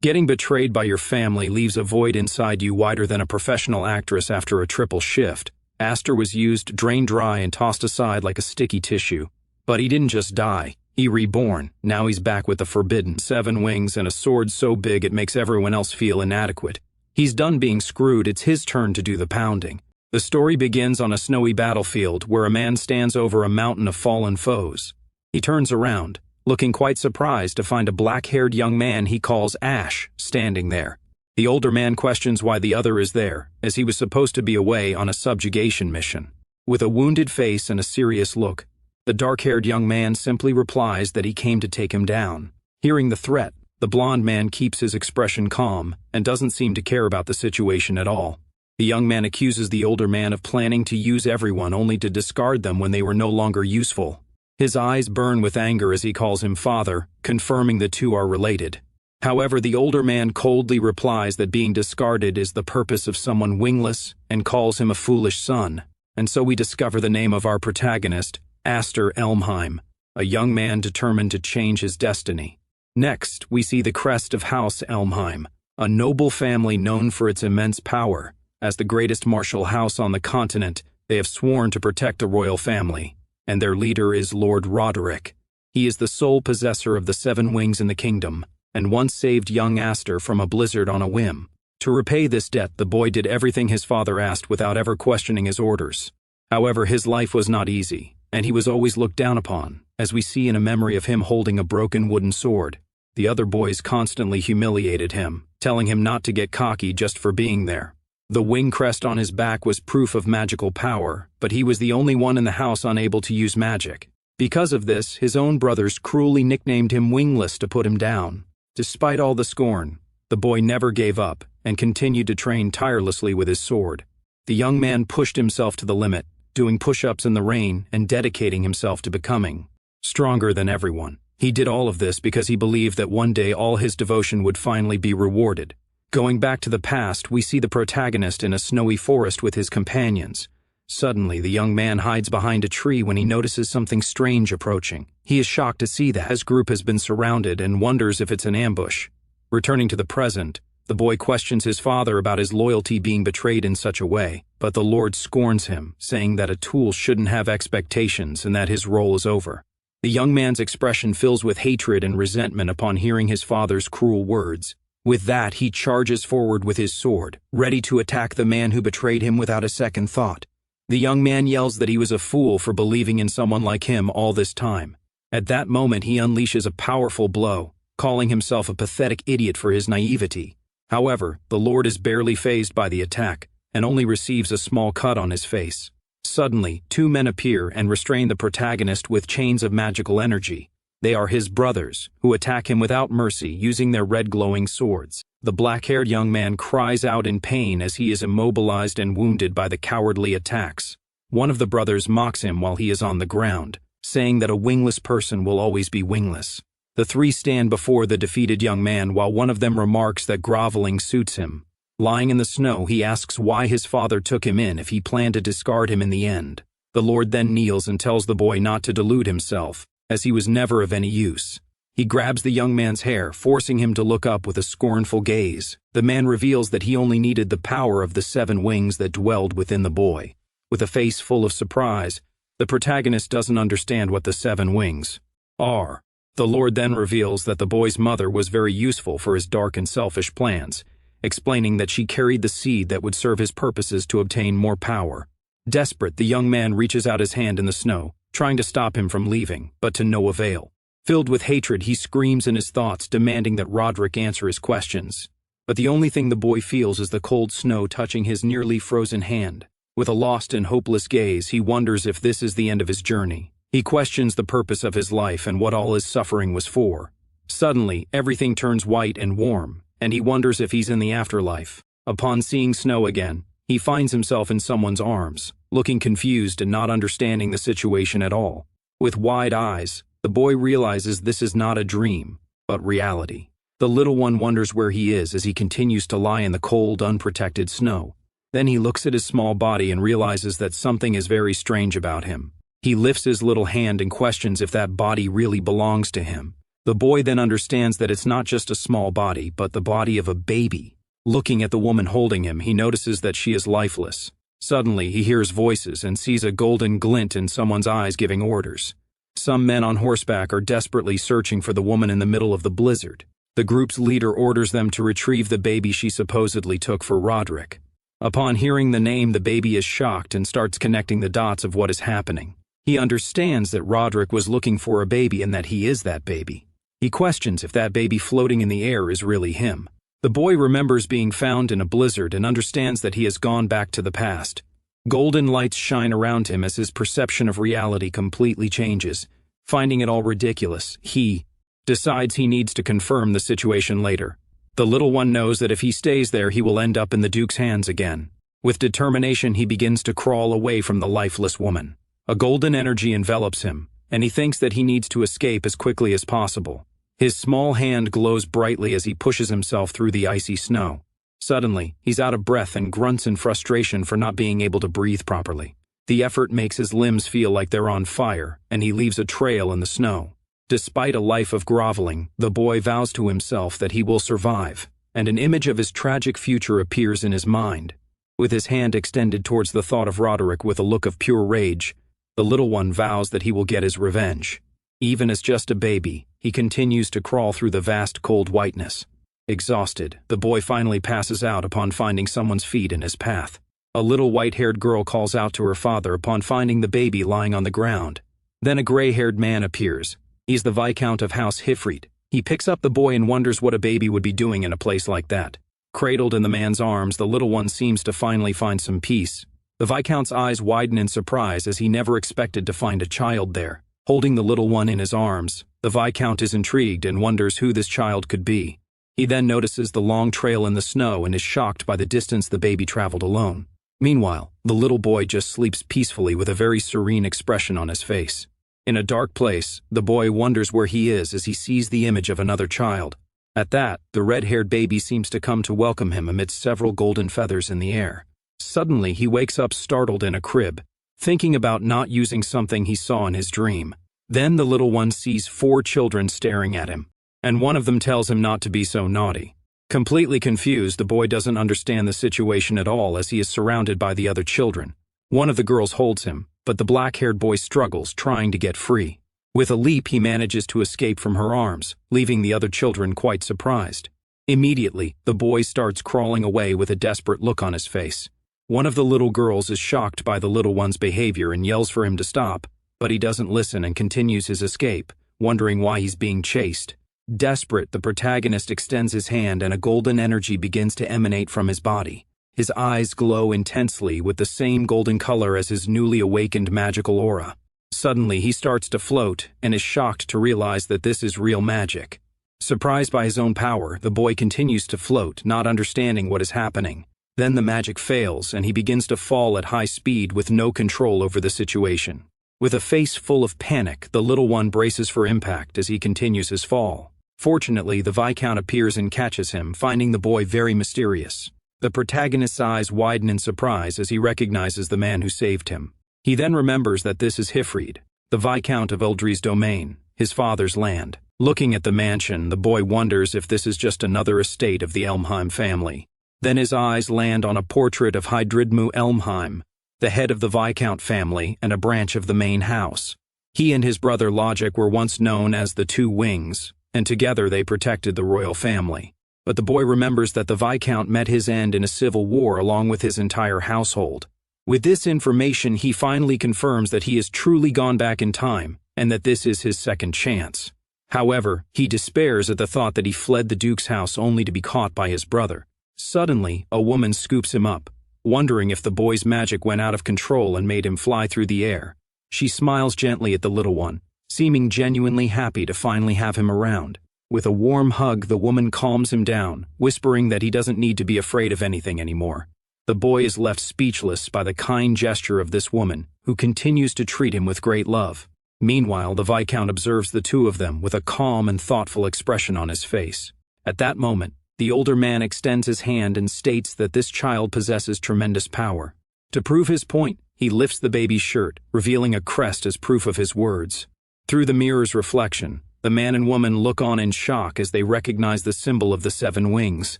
Getting betrayed by your family leaves a void inside you wider than a professional actress after a triple shift. Aster was used, drained dry, and tossed aside like a sticky tissue. But he didn't just die. He reborn. Now he's back with the forbidden 7 wings and a sword so big it makes everyone else feel inadequate. He's done being screwed, it's his turn to do the pounding. The story begins on a snowy battlefield where a man stands over a mountain of fallen foes. He turns around, looking quite surprised to find a black-haired young man he calls Ash standing there. The older man questions why the other is there, as he was supposed to be away on a subjugation mission. With a wounded face and a serious look, the dark-haired young man simply replies that he came to take him down. Hearing the threat, the blond man keeps his expression calm and doesn't seem to care about the situation at all. The young man accuses the older man of planning to use everyone only to discard them when they were no longer useful. His eyes burn with anger as he calls him father, confirming the two are related. However, the older man coldly replies that being discarded is the purpose of someone wingless and calls him a foolish son. And so we discover the name of our protagonist, Aster Elmheim, a young man determined to change his destiny. Next, we see the crest of House Elmheim, a noble family known for its immense power. As the greatest martial house on the continent, they have sworn to protect the royal family, and their leader is Lord Rodrik. He is the sole possessor of the 7 wings in the kingdom, and once saved young Aster from a blizzard on a whim. To repay this debt, the boy did everything his father asked without ever questioning his orders. However, his life was not easy, and he was always looked down upon, as we see in a memory of him holding a broken wooden sword. The other boys constantly humiliated him, telling him not to get cocky just for being there. The wing crest on his back was proof of magical power, but he was the only one in the house unable to use magic. Because of this, his own brothers cruelly nicknamed him Wingless to put him down. Despite all the scorn, the boy never gave up and continued to train tirelessly with his sword. The young man pushed himself to the limit, doing push-ups in the rain and dedicating himself to becoming stronger than everyone. He did all of this because he believed that one day all his devotion would finally be rewarded. Going back to the past, we see the protagonist in a snowy forest with his companions. Suddenly, the young man hides behind a tree when he notices something strange approaching. He is shocked to see that his group has been surrounded and wonders if it's an ambush. Returning to the present, the boy questions his father about his loyalty being betrayed in such a way, but the Lord scorns him, saying that a tool shouldn't have expectations and that his role is over. The young man's expression fills with hatred and resentment upon hearing his father's cruel words. With that, he charges forward with his sword, ready to attack the man who betrayed him without a second thought. The young man yells that he was a fool for believing in someone like him all this time. At that moment, he unleashes a powerful blow, calling himself a pathetic idiot for his naivety. However, the Lord is barely fazed by the attack, and only receives a small cut on his face. Suddenly, 2 men appear and restrain the protagonist with chains of magical energy. They are his brothers, who attack him without mercy using their red glowing swords. The black-haired young man cries out in pain as he is immobilized and wounded by the cowardly attacks. One of the brothers mocks him while he is on the ground, saying that a wingless person will always be wingless. The 3 stand before the defeated young man while one of them remarks that groveling suits him. Lying in the snow, he asks why his father took him in if he planned to discard him in the end. The Lord then kneels and tells the boy not to delude himself, as he was never of any use. He grabs the young man's hair, forcing him to look up with a scornful gaze. The man reveals that he only needed the power of the 7 wings that dwelled within the boy. With a face full of surprise, the protagonist doesn't understand what the 7 wings are. The Lord then reveals that the boy's mother was very useful for his dark and selfish plans, explaining that she carried the seed that would serve his purposes to obtain more power. Desperate, the young man reaches out his hand in the snow, trying to stop him from leaving, but to no avail. Filled with hatred, he screams in his thoughts, demanding that Rodrik answer his questions. But the only thing the boy feels is the cold snow touching his nearly frozen hand. With a lost and hopeless gaze, he wonders if this is the end of his journey. He questions the purpose of his life and what all his suffering was for. Suddenly, everything turns white and warm, and he wonders if he's in the afterlife. Upon seeing snow again, he finds himself in someone's arms, looking confused and not understanding the situation at all. With wide eyes, the boy realizes this is not a dream, but reality. The little one wonders where he is as he continues to lie in the cold, unprotected snow. Then he looks at his small body and realizes that something is very strange about him. He lifts his little hand and questions if that body really belongs to him. The boy then understands that it's not just a small body, but the body of a baby. Looking at the woman holding him, he notices that she is lifeless. Suddenly, he hears voices and sees a golden glint in someone's eyes giving orders. Some men on horseback are desperately searching for the woman in the middle of the blizzard. The group's leader orders them to retrieve the baby she supposedly took for Rodrik. Upon hearing the name, the baby is shocked and starts connecting the dots of what is happening. He understands that Rodrik was looking for a baby and that he is that baby. He questions if that baby floating in the air is really him. The boy remembers being found in a blizzard and understands that he has gone back to the past. Golden lights shine around him as his perception of reality completely changes. Finding it all ridiculous, he decides he needs to confirm the situation later. The little one knows that if he stays there, he will end up in the Duke's hands again. With determination, he begins to crawl away from the lifeless woman. A golden energy envelops him, and he thinks that he needs to escape as quickly as possible. His small hand glows brightly as he pushes himself through the icy snow. Suddenly, he's out of breath and grunts in frustration for not being able to breathe properly. The effort makes his limbs feel like they're on fire, and he leaves a trail in the snow. Despite a life of groveling, the boy vows to himself that he will survive, and an image of his tragic future appears in his mind. With his hand extended towards the thought of Rodrik with a look of pure rage, the little one vows that he will get his revenge. Even as just a baby, he continues to crawl through the vast cold whiteness. Exhausted, the boy finally passes out upon finding someone's feet in his path. A little white-haired girl calls out to her father upon finding the baby lying on the ground. Then a gray-haired man appears. He's the Viscount of House Hifred. He picks up the boy and wonders what a baby would be doing in a place like that. Cradled in the man's arms, the little one seems to finally find some peace. The Viscount's eyes widen in surprise as he never expected to find a child there. Holding the little one in his arms, the Viscount is intrigued and wonders who this child could be. He then notices the long trail in the snow and is shocked by the distance the baby traveled alone. Meanwhile, the little boy just sleeps peacefully with a very serene expression on his face. In a dark place, the boy wonders where he is as he sees the image of another child. At that, the red-haired baby seems to come to welcome him amidst several golden feathers in the air. Suddenly, he wakes up startled in a crib, thinking about not using something he saw in his dream. Then the little one sees 4 children staring at him, and one of them tells him not to be so naughty. Completely confused, the boy doesn't understand the situation at all as he is surrounded by the other children. One of the girls holds him, but the black-haired boy struggles, trying to get free. With a leap, he manages to escape from her arms, leaving the other children quite surprised. Immediately, the boy starts crawling away with a desperate look on his face. One of the little girls is shocked by the little one's behavior and yells for him to stop, but he doesn't listen and continues his escape, wondering why he's being chased. Desperate, the protagonist extends his hand and a golden energy begins to emanate from his body. His eyes glow intensely with the same golden color as his newly awakened magical aura. Suddenly, he starts to float and is shocked to realize that this is real magic. Surprised by his own power, the boy continues to float, not understanding what is happening. Then the magic fails and he begins to fall at high speed with no control over the situation. With a face full of panic, the little one braces for impact as he continues his fall. Fortunately, the Viscount appears and catches him, finding the boy very mysterious. The protagonist's eyes widen in surprise as he recognizes the man who saved him. He then remembers that this is Hifred, the Viscount of Uldry's domain, his father's land. Looking at the mansion, the boy wonders if this is just another estate of the Elmheim family. Then his eyes land on a portrait of Hydridmu Elmheim, the head of the Viscount family and a branch of the main house. He and his brother Logic were once known as the Two Wings, and together they protected the royal family. But the boy remembers that the Viscount met his end in a civil war along with his entire household. With this information, he finally confirms that he has truly gone back in time and that this is his second chance. However, he despairs at the thought that he fled the Duke's house only to be caught by his brother. Suddenly, a woman scoops him up, wondering if the boy's magic went out of control and made him fly through the air. She smiles gently at the little one, seeming genuinely happy to finally have him around. With a warm hug, the woman calms him down, whispering that he doesn't need to be afraid of anything anymore. The boy is left speechless by the kind gesture of this woman, who continues to treat him with great love. Meanwhile, the Viscount observes the two of them with a calm and thoughtful expression on his face. At that moment, the older man extends his hand and states that this child possesses tremendous power. To prove his point, he lifts the baby's shirt, revealing a crest as proof of his words. Through the mirror's reflection, The man and woman look on in shock as they recognize the symbol of the 7 wings.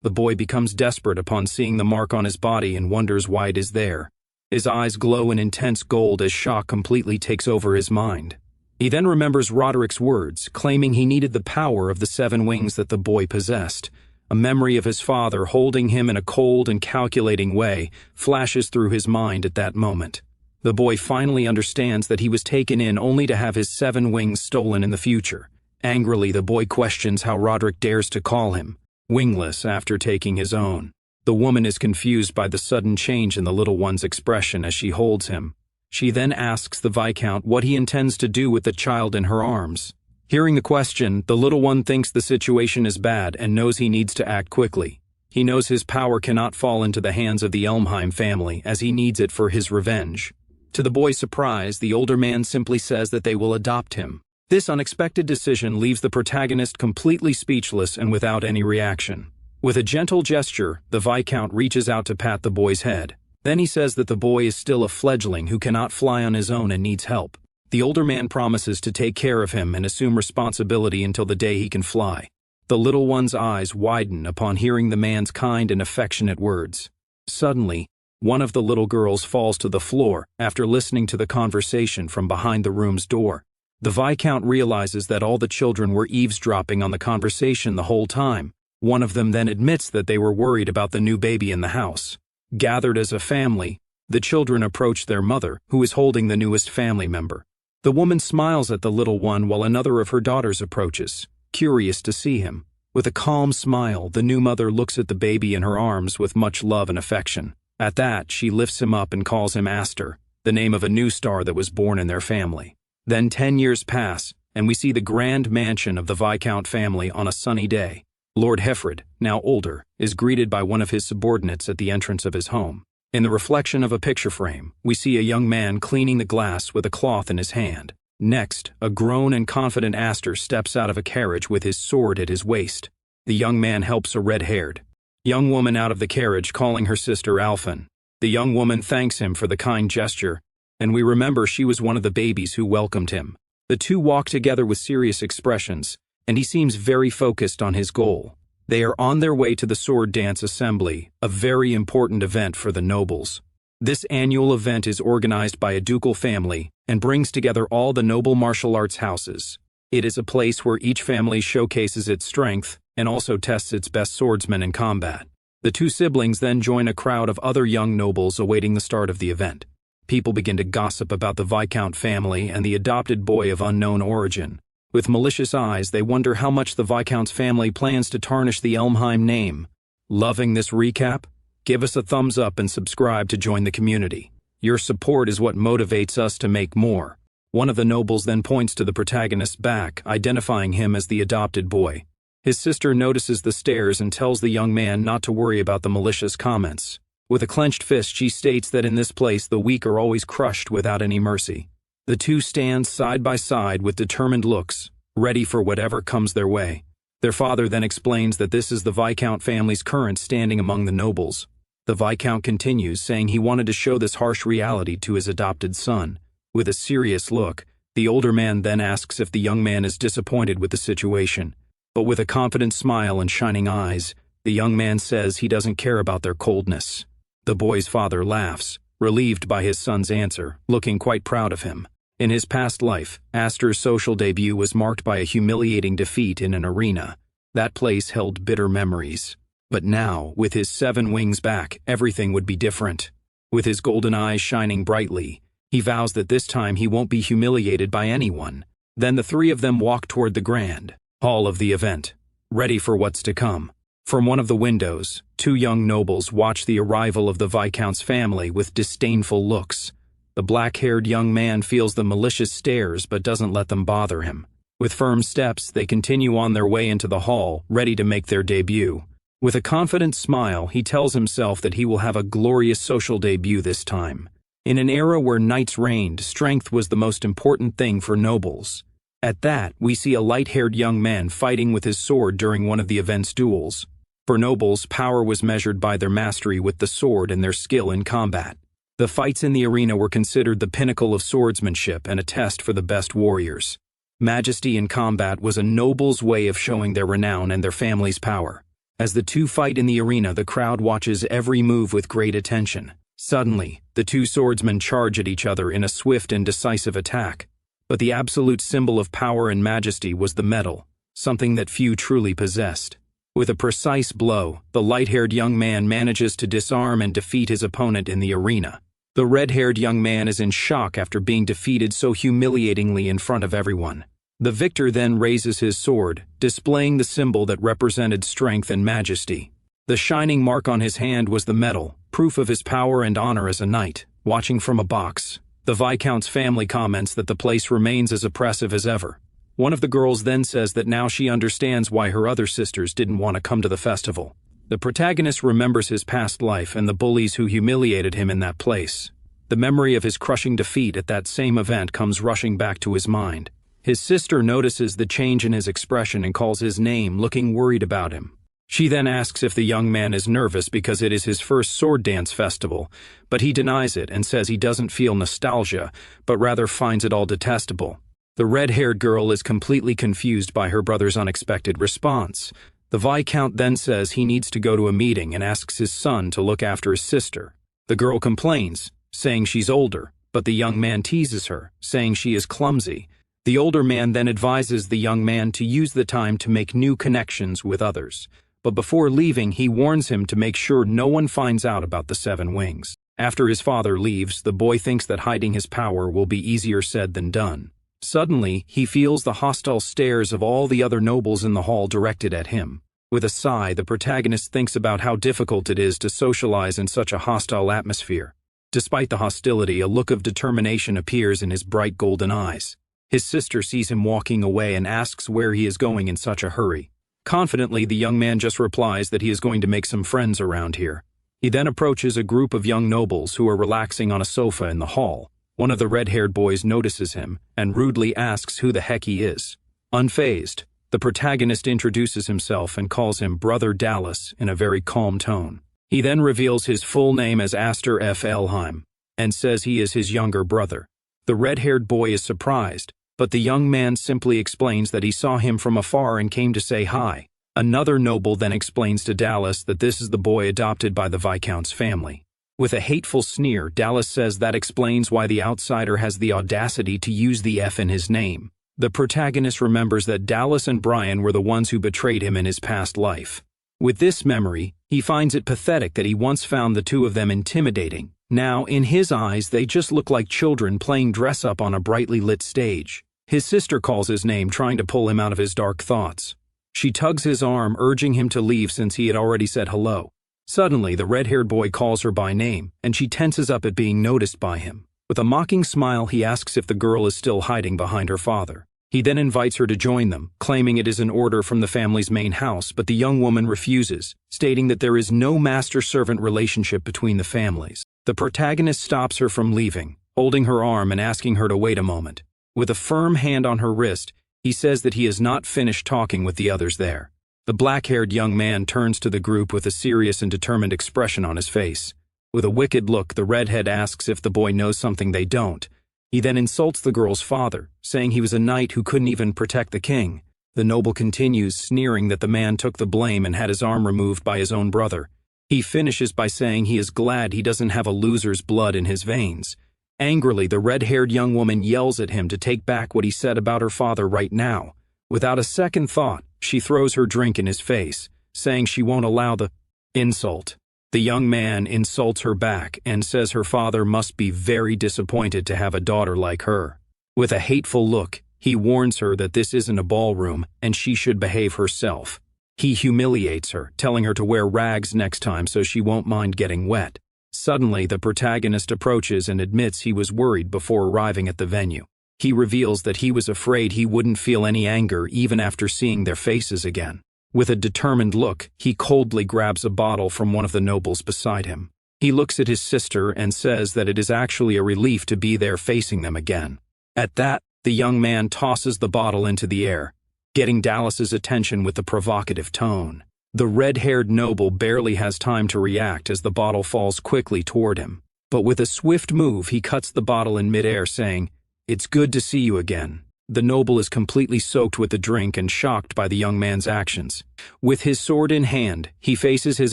The boy becomes desperate upon seeing the mark on his body and wonders why it is there. His eyes glow in intense gold as shock completely takes over his mind. He then remembers Rodrik's words, claiming he needed the power of the 7 wings that the boy possessed. A memory of his father holding him in a cold and calculating way flashes through his mind at that moment. The boy finally understands that he was taken in only to have his 7 wings stolen in the future. Angrily, the boy questions how Rodrik dares to call him wingless after taking his own. The woman is confused by the sudden change in the little one's expression as she holds him. She then asks the Viscount what he intends to do with the child in her arms. Hearing the question, the little one thinks the situation is bad and knows he needs to act quickly. He knows his power cannot fall into the hands of the Elmheim family as he needs it for his revenge. To the boy's surprise, the older man simply says that they will adopt him. This unexpected decision leaves the protagonist completely speechless and without any reaction. With a gentle gesture, the Viscount reaches out to pat the boy's head. Then he says that the boy is still a fledgling who cannot fly on his own and needs help. The older man promises to take care of him and assume responsibility until the day he can fly. The little one's eyes widen upon hearing the man's kind and affectionate words. Suddenly, one of the little girls falls to the floor after listening to the conversation from behind the room's door. The Viscount realizes that all the children were eavesdropping on the conversation the whole time. One of them then admits that they were worried about the new baby in the house. Gathered as a family, the children approach their mother, who is holding the newest family member. The woman smiles at the little one while another of her daughters approaches, curious to see him. With a calm smile, the new mother looks at the baby in her arms with much love and affection. At that, she lifts him up and calls him Aster, the name of a new star that was born in their family. Then 10 years pass, and we see the grand mansion of the Viscount family on a sunny day. Lord Hifred, now older, is greeted by one of his subordinates at the entrance of his home. In the reflection of a picture frame, we see a young man cleaning the glass with a cloth in his hand. Next, a grown and confident Aster steps out of a carriage with his sword at his waist. The young man helps a red-haired young woman out of the carriage, calling her sister Alphen. The young woman thanks him for the kind gesture, and we remember she was one of the babies who welcomed him. The two walk together with serious expressions, and he seems very focused on his goal. They are on their way to the Sword Dance Assembly, a very important event for the nobles. This annual event is organized by a ducal family and brings together all the noble martial arts houses. It is a place where each family showcases its strength and also tests its best swordsmen in combat. The two siblings then join a crowd of other young nobles awaiting the start of the event. People begin to gossip about the Viscount family and the adopted boy of unknown origin. With malicious eyes, they wonder how much the Viscount's family plans to tarnish the Elmheim name. Loving this recap? Give us a thumbs up and subscribe to join the community. Your support is what motivates us to make more. One of the nobles then points to the protagonist's back, identifying him as the adopted boy. His sister notices the stares and tells the young man not to worry about the malicious comments. With a clenched fist, she states that in this place the weak are always crushed without any mercy. The two stand side by side with determined looks, ready for whatever comes their way. Their father then explains that this is the Viscount family's current standing among the nobles. The Viscount continues, saying he wanted to show this harsh reality to his adopted son. With a serious look, the older man then asks if the young man is disappointed with the situation. But with a confident smile and shining eyes, the young man says he doesn't care about their coldness. The boy's father laughs, relieved by his son's answer, looking quite proud of him. In his past life, Aster's social debut was marked by a humiliating defeat in an arena. That place held bitter memories. But now, with his 7 wings back, everything would be different. With his golden eyes shining brightly, he vows that this time he won't be humiliated by anyone. Then the three of them walk toward the grand hall of the event, ready for what's to come. From one of the windows, 2 young nobles watch the arrival of the Viscount's family with disdainful looks. The black-haired young man feels the malicious stares but doesn't let them bother him. With firm steps, they continue on their way into the hall, ready to make their debut. With a confident smile, he tells himself that he will have a glorious social debut this time. In an era where knights reigned, strength was the most important thing for nobles. At that, we see a light-haired young man fighting with his sword during one of the event's duels. For nobles, power was measured by their mastery with the sword and their skill in combat. The fights in the arena were considered the pinnacle of swordsmanship and a test for the best warriors. Majesty in combat was a noble's way of showing their renown and their family's power. As the two fight in the arena, the crowd watches every move with great attention. Suddenly, the two swordsmen charge at each other in a swift and decisive attack. But the absolute symbol of power and majesty was the medal, something that few truly possessed. With a precise blow, the light-haired young man manages to disarm and defeat his opponent in the arena. The red-haired young man is in shock after being defeated so humiliatingly in front of everyone. The victor then raises his sword, displaying the symbol that represented strength and majesty. The shining mark on his hand was the medal, proof of his power and honor as a knight. Watching from a box, the Viscount's family comments that the place remains as oppressive as ever. One of the girls then says that now she understands why her other sisters didn't want to come to the festival. The protagonist remembers his past life and the bullies who humiliated him in that place. The memory of his crushing defeat at that same event comes rushing back to his mind. His sister notices the change in his expression and calls his name, looking worried about him. She then asks if the young man is nervous because it is his first sword dance festival, but he denies it and says he doesn't feel nostalgia, but rather finds it all detestable. The red-haired girl is completely confused by her brother's unexpected response. The Viscount then says he needs to go to a meeting and asks his son to look after his sister. The girl complains, saying she's older, but the young man teases her, saying she is clumsy. The older man then advises the young man to use the time to make new connections with others. But before leaving, he warns him to make sure no one finds out about the 7 wings. After his father leaves, the boy thinks that hiding his power will be easier said than done. Suddenly, he feels the hostile stares of all the other nobles in the hall directed at him. With a sigh, the protagonist thinks about how difficult it is to socialize in such a hostile atmosphere. Despite the hostility, a look of determination appears in his bright golden eyes. His sister sees him walking away and asks where he is going in such a hurry. Confidently, the young man just replies that he is going to make some friends around here. He then approaches a group of young nobles who are relaxing on a sofa in the hall. One of the red-haired boys notices him and rudely asks who the heck he is. Unfazed, the protagonist introduces himself and calls him Brother Dallas in a very calm tone. He then reveals his full name as Astor F. Elheim and says he is his younger brother. The red-haired boy is surprised, but the young man simply explains that he saw him from afar and came to say hi. Another noble then explains to Dallas that this is the boy adopted by the Viscount's family. With a hateful sneer, Dallas says that explains why the outsider has the audacity to use the F in his name. The protagonist remembers that Dallas and Brian were the ones who betrayed him in his past life. With this memory, he finds it pathetic that he once found the two of them intimidating. Now, in his eyes, they just look like children playing dress-up on a brightly lit stage. His sister calls his name, trying to pull him out of his dark thoughts. She tugs his arm, urging him to leave since he had already said hello. Suddenly, the red-haired boy calls her by name, and she tenses up at being noticed by him. With a mocking smile, he asks if the girl is still hiding behind her father. He then invites her to join them, claiming it is an order from the family's main house, but the young woman refuses, stating that there is no master-servant relationship between the families. The protagonist stops her from leaving, holding her arm and asking her to wait a moment. With a firm hand on her wrist, he says that he has not finished talking with the others there. The black-haired young man turns to the group with a serious and determined expression on his face. With a wicked look, the redhead asks if the boy knows something they don't. He then insults the girl's father, saying he was a knight who couldn't even protect the king. The noble continues, sneering that the man took the blame and had his arm removed by his own brother. He finishes by saying he is glad he doesn't have a loser's blood in his veins. Angrily, the red-haired young woman yells at him to take back what he said about her father right now. Without a second thought, she throws her drink in his face, saying she won't allow the insult. The young man insults her back and says her father must be very disappointed to have a daughter like her. With a hateful look, he warns her that this isn't a ballroom and she should behave herself. He humiliates her, telling her to wear rags next time so she won't mind getting wet. Suddenly, the protagonist approaches and admits he was worried before arriving at the venue. He reveals that he was afraid he wouldn't feel any anger even after seeing their faces again. With a determined look, he coldly grabs a bottle from one of the nobles beside him. He looks at his sister and says that it is actually a relief to be there facing them again. At that, the young man tosses the bottle into the air, getting Dallas's attention with a provocative tone. The red-haired noble barely has time to react as the bottle falls quickly toward him. But with a swift move, he cuts the bottle in midair, saying, "It's good to see you again." The noble is completely soaked with the drink and shocked by the young man's actions. With his sword in hand, he faces his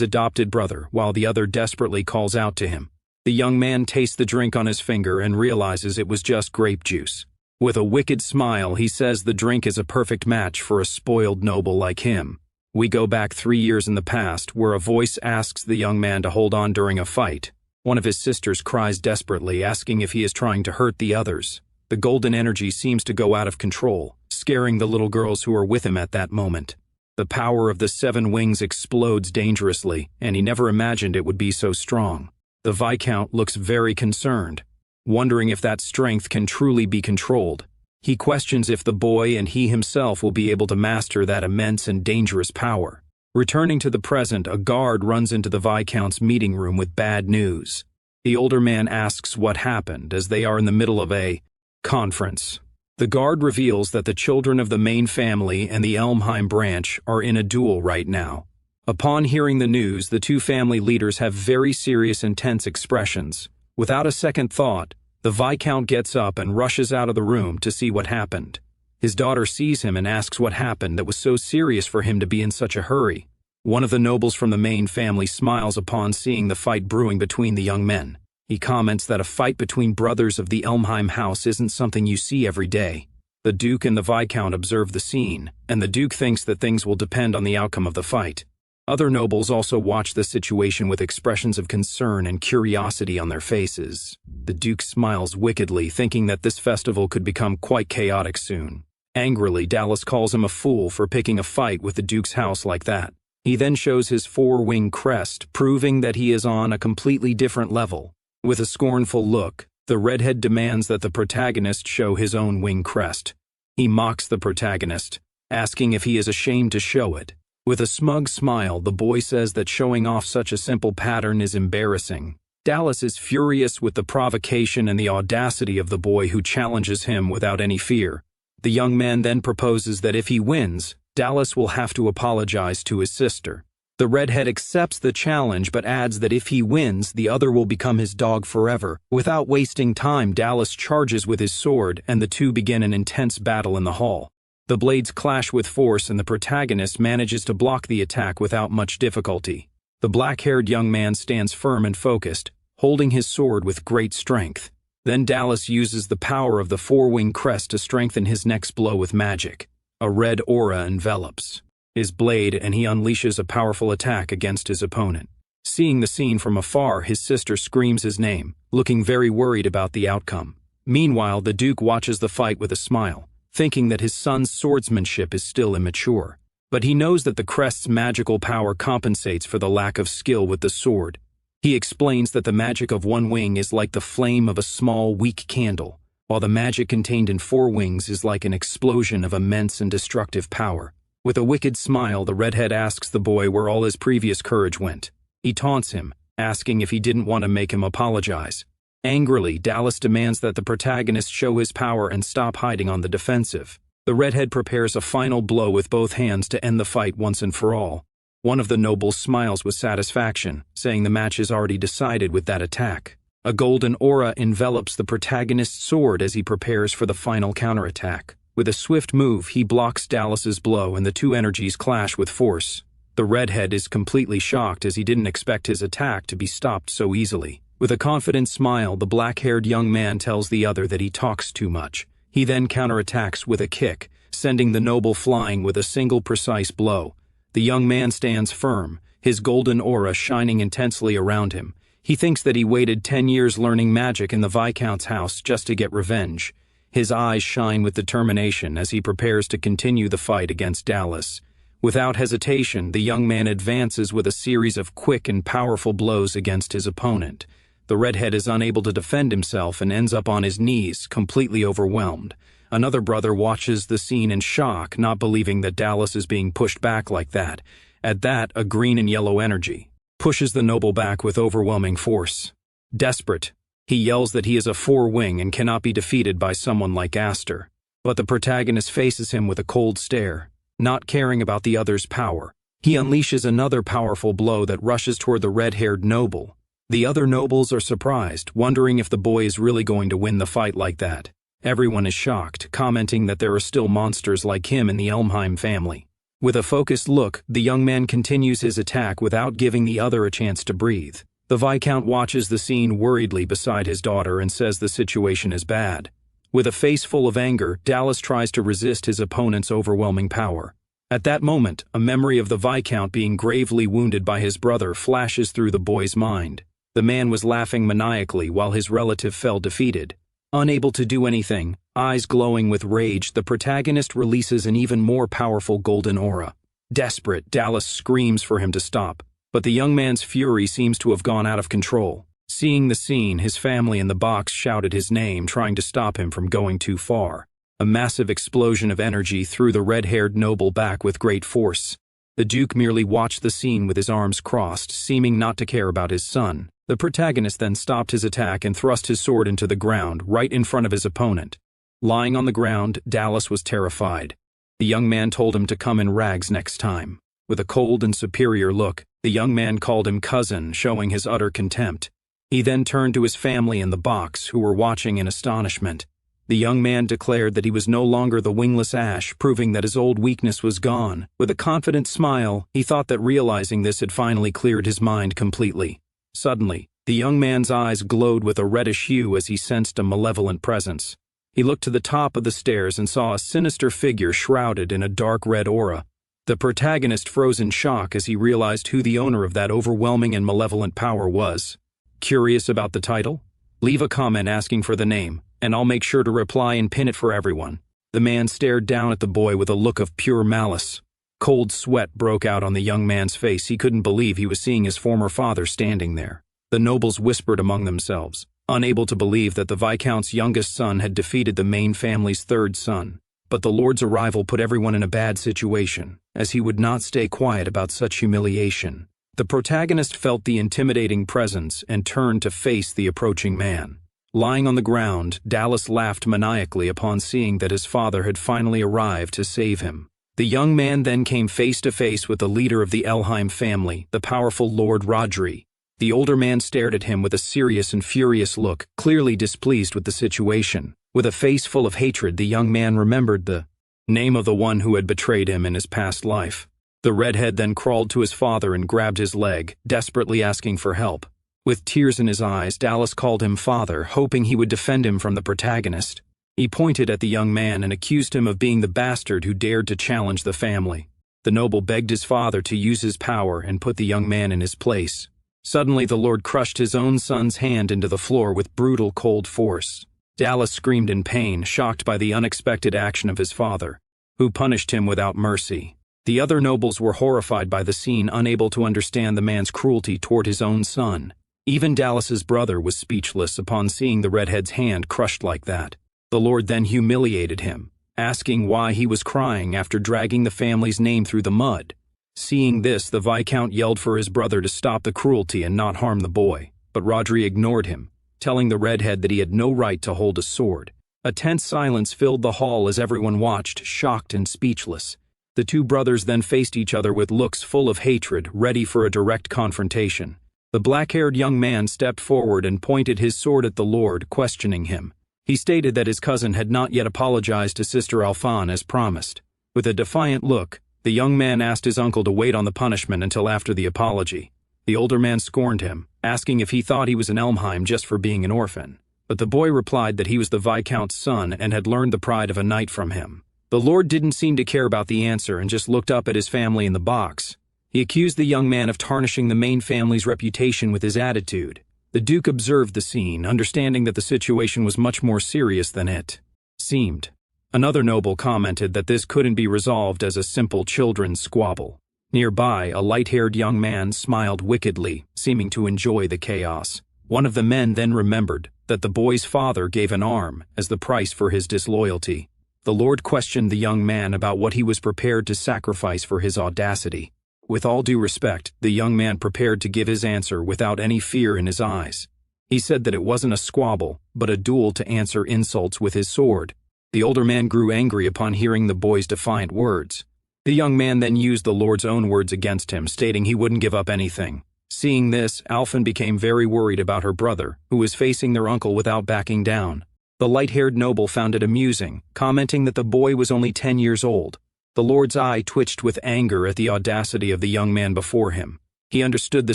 adopted brother while the other desperately calls out to him. The young man tastes the drink on his finger and realizes it was just grape juice. With a wicked smile, he says the drink is a perfect match for a spoiled noble like him. We go back 3 years in the past, where a voice asks the young man to hold on during a fight. One of his sisters cries desperately, asking if he is trying to hurt the others. The golden energy seems to go out of control, scaring the little girls who are with him at that moment. The power of the 7 wings explodes dangerously, and he never imagined it would be so strong. The Viscount looks very concerned, wondering if that strength can truly be controlled. He questions if the boy and he himself will be able to master that immense and dangerous power. Returning to the present, a guard runs into the Viscount's meeting room with bad news. The older man asks what happened, as they are in the middle of a conference. The guard reveals that the children of the main family and the Elmheim branch are in a duel right now. Upon hearing the news, the 2 family leaders have very serious, intense expressions. Without a second thought, the Viscount gets up and rushes out of the room to see what happened. His daughter sees him and asks what happened that was so serious for him to be in such a hurry. One of the nobles from the main family smiles upon seeing the fight brewing between the young men. He comments that a fight between brothers of the Elmheim house isn't something you see every day. The Duke and the Viscount observe the scene, and the Duke thinks that things will depend on the outcome of the fight. Other nobles also watch the situation with expressions of concern and curiosity on their faces. The Duke smiles wickedly, thinking that this festival could become quite chaotic soon. Angrily, Dallas calls him a fool for picking a fight with the Duke's house like that. He then shows his 4-wing crest, proving that he is on a completely different level. With a scornful look, the redhead demands that the protagonist show his own wing crest. He mocks the protagonist, asking if he is ashamed to show it. With a smug smile, the boy says that showing off such a simple pattern is embarrassing. Dallas is furious with the provocation and the audacity of the boy, who challenges him without any fear. The young man then proposes that if he wins, Dallas will have to apologize to his sister. The redhead accepts the challenge but adds that if he wins, the other will become his dog forever. Without wasting time, Dallas charges with his sword, and the 2 begin an intense battle in the hall. The blades clash with force, and the protagonist manages to block the attack without much difficulty. The black-haired young man stands firm and focused, holding his sword with great strength. Then Dallas uses the power of the 4-wing crest to strengthen his next blow with magic. A red aura envelops his blade, and he unleashes a powerful attack against his opponent. Seeing the scene from afar, his sister screams his name, looking very worried about the outcome. Meanwhile, the Duke watches the fight with a smile, thinking that his son's swordsmanship is still immature. But he knows that the crest's magical power compensates for the lack of skill with the sword. He explains that the magic of 1 wing is like the flame of a small, weak candle, while the magic contained in 4 wings is like an explosion of immense and destructive power. With a wicked smile, the redhead asks the boy where all his previous courage went. He taunts him, asking if he didn't want to make him apologize. Angrily, Dallas demands that the protagonist show his power and stop hiding on the defensive. The redhead prepares a final blow with both hands to end the fight once and for all. One of the nobles smiles with satisfaction, saying the match is already decided with that attack. A golden aura envelops the protagonist's sword as he prepares for the final counterattack. With a swift move, he blocks Dallas's blow, and the 2 energies clash with force. The redhead is completely shocked, as he didn't expect his attack to be stopped so easily. With a confident smile, the black-haired young man tells the other that he talks too much. He then counterattacks with a kick, sending the noble flying with a single precise blow. The young man stands firm, his golden aura shining intensely around him. He thinks that he waited 10 years learning magic in the Viscount's house just to get revenge. His eyes shine with determination as he prepares to continue the fight against Dallas. Without hesitation, the young man advances with a series of quick and powerful blows against his opponent. The redhead is unable to defend himself and ends up on his knees, completely overwhelmed. Another brother watches the scene in shock, not believing that Dallas is being pushed back like that. At that, a green and yellow energy pushes the noble back with overwhelming force. Desperate, he yells that he is a 4-wing and cannot be defeated by someone like Aster. But the protagonist faces him with a cold stare, not caring about the other's power. He unleashes another powerful blow that rushes toward the red-haired noble. The other nobles are surprised, wondering if the boy is really going to win the fight like that. Everyone is shocked, commenting that there are still monsters like him in the Elmheim family. With a focused look, the young man continues his attack without giving the other a chance to breathe. The Viscount watches the scene worriedly beside his daughter and says the situation is bad. With a face full of anger, Dallas tries to resist his opponent's overwhelming power. At that moment, a memory of the Viscount being gravely wounded by his brother flashes through the boy's mind. The man was laughing maniacally while his relative fell defeated. Unable to do anything, eyes glowing with rage, the protagonist releases an even more powerful golden aura. Desperate, Dallas screams for him to stop, but the young man's fury seems to have gone out of control. Seeing the scene, his family in the box shouted his name, trying to stop him from going too far. A massive explosion of energy threw the red-haired noble back with great force. The Duke merely watched the scene with his arms crossed, seeming not to care about his son. The protagonist then stopped his attack and thrust his sword into the ground, right in front of his opponent. Lying on the ground, Dallas was terrified. The young man told him to come in rags next time. With a cold and superior look, the young man called him cousin, showing his utter contempt. He then turned to his family in the box, who were watching in astonishment. The young man declared that he was no longer the wingless ash, proving that his old weakness was gone. With a confident smile, he thought that realizing this had finally cleared his mind completely. Suddenly, the young man's eyes glowed with a reddish hue as he sensed a malevolent presence. He looked to the top of the stairs and saw a sinister figure shrouded in a dark red aura. The protagonist froze in shock as he realized who the owner of that overwhelming and malevolent power was. Curious about the title? Leave a comment asking for the name, and I'll make sure to reply and pin it for everyone. The man stared down at the boy with a look of pure malice. Cold sweat broke out on the young man's face. He couldn't believe he was seeing his former father standing there. The nobles whispered among themselves, unable to believe that the Viscount's youngest son had defeated the main family's third son. But the Lord's arrival put everyone in a bad situation, as he would not stay quiet about such humiliation. The protagonist felt the intimidating presence and turned to face the approaching man. Lying on the ground, Dallas laughed maniacally upon seeing that his father had finally arrived to save him. The young man then came face to face with the leader of the Elmheim family, the powerful Lord Rodrik. The older man stared at him with a serious and furious look, clearly displeased with the situation. With a face full of hatred, the young man remembered the name of the one who had betrayed him in his past life. The redhead then crawled to his father and grabbed his leg, desperately asking for help. With tears in his eyes, Dallas called him father, hoping he would defend him from the protagonist. He pointed at the young man and accused him of being the bastard who dared to challenge the family. The noble begged his father to use his power and put the young man in his place. Suddenly, the Lord crushed his own son's hand into the floor with brutal, cold force. Dallas screamed in pain, shocked by the unexpected action of his father, who punished him without mercy. The other nobles were horrified by the scene, unable to understand the man's cruelty toward his own son. Even Dallas's brother was speechless upon seeing the redhead's hand crushed like that. The Lord then humiliated him, asking why he was crying after dragging the family's name through the mud. Seeing this, the Viscount yelled for his brother to stop the cruelty and not harm the boy, but Rodrik ignored him, telling the redhead that he had no right to hold a sword. A tense silence filled the hall as everyone watched, shocked and speechless. The two brothers then faced each other with looks full of hatred, ready for a direct confrontation. The black-haired young man stepped forward and pointed his sword at the Lord, questioning him. He stated that his cousin had not yet apologized to Sister Alphonse as promised. With a defiant look, the young man asked his uncle to wait on the punishment until after the apology. The older man scorned him, asking if he thought he was an Elmheim just for being an orphan. But the boy replied that he was the Viscount's son and had learned the pride of a knight from him. The Lord didn't seem to care about the answer and just looked up at his family in the box. He accused the young man of tarnishing the main family's reputation with his attitude. The Duke observed the scene, understanding that the situation was much more serious than it seemed. Another noble commented that this couldn't be resolved as a simple children's squabble. Nearby, a light-haired young man smiled wickedly, seeming to enjoy the chaos. One of the men then remembered that the boy's father gave an arm as the price for his disloyalty. The Lord questioned the young man about what he was prepared to sacrifice for his audacity. With all due respect, the young man prepared to give his answer without any fear in his eyes. He said that it wasn't a squabble, but a duel to answer insults with his sword. The older man grew angry upon hearing the boy's defiant words. The young man then used the Lord's own words against him, stating he wouldn't give up anything. Seeing this, Alphonse became very worried about her brother, who was facing their uncle without backing down. The light-haired noble found it amusing, commenting that the boy was only 10 years old. The Lord's eye twitched with anger at the audacity of the young man before him. He understood the